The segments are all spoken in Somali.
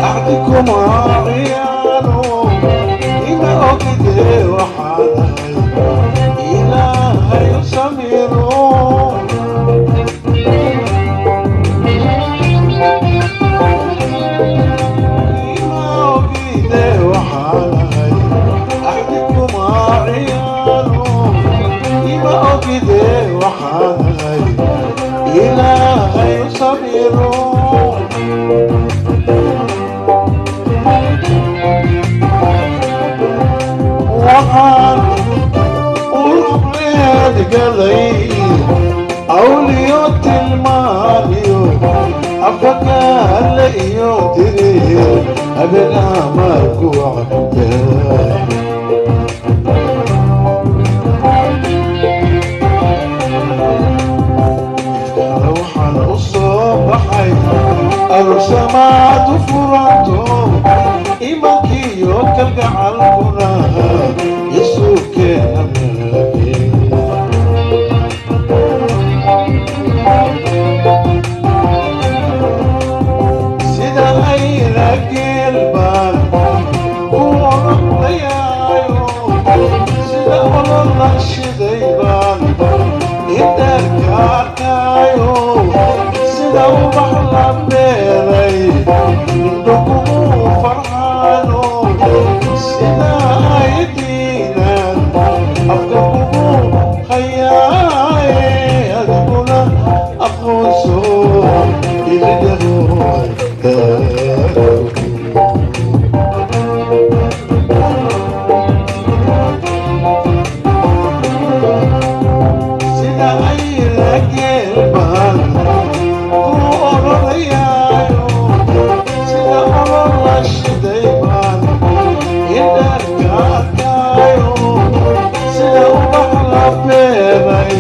أعطيكم عيانو إما أكيد وحالي إلهي سميرو إما أكيد وحالي أعطيكم عيانو إما أكيد وحالي إلهي سميرو waxaan urableed galay awliyo tilmaaniyo afagaale iyo diriir habeen amarku wacdaa waxaan u soo baxay aroosamaadu furanto imankiyo kalgacalkuna yasuukeena sida ayna geelbaan ku oranayaayo sida olola shidaybaan indaarka arkaayo sida ubax la beeray indhakumu farxaano sida aydiinan afkakumu hayaaye adiguna aqoonso ilidhahoy sida ayna geelbaan ku oranayaayo sida olola shidaybaan indaarka arkaayo sida ubax la beeray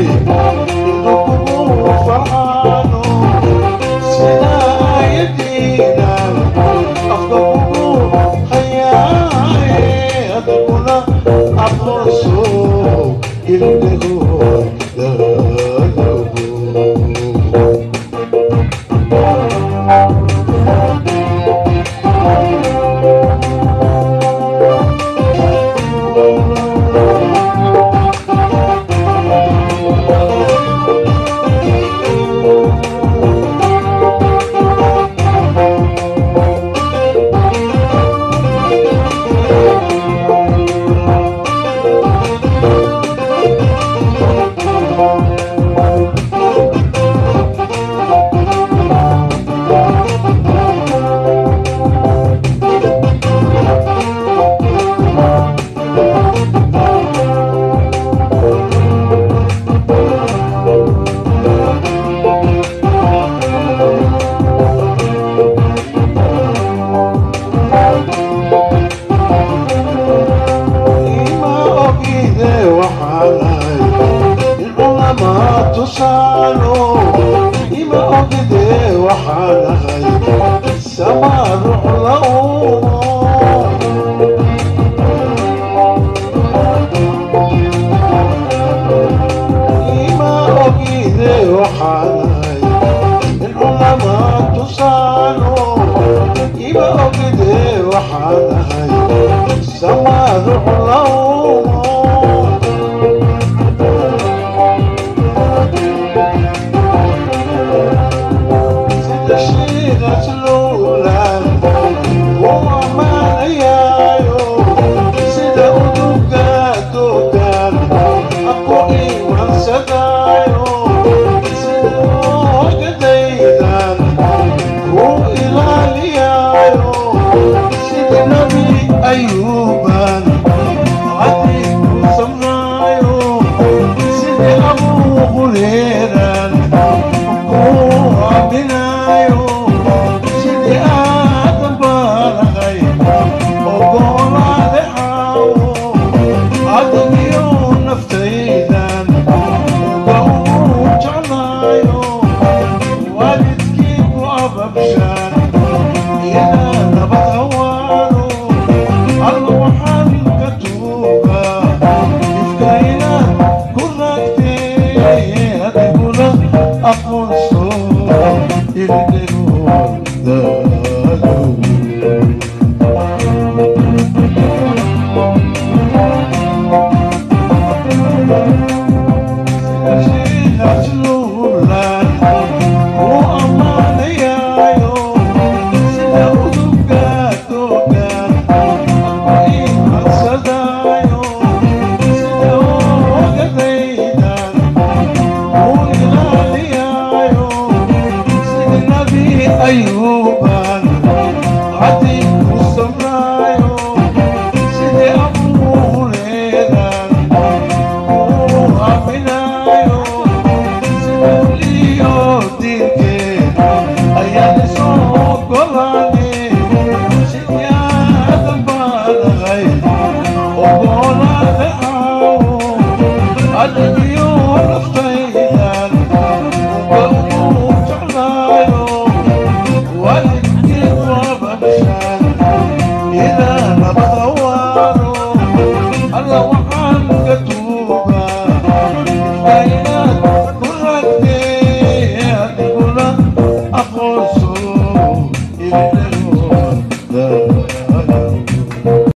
indhakumu farxaano sida aydiinan afkakumu hayaaye adiguna aqoonso ilidhahoy إما أجد وحالي سما روح لأومو إما أجد وحالي العلماء تصالوا إما أجد وحالي سما روح لأومو أيوبان عديك وصمنايو سيدي أبو غليران وعبنايو سيدي آدم بالغي وقول علي حاو عدنيو نفتيدان وقول جعنايو والدكي وأبا بشان إذا نبت هوانو الوحن كتوبة إفكاينا كل كتير هتقول أقول صوت الله وحن كتوبة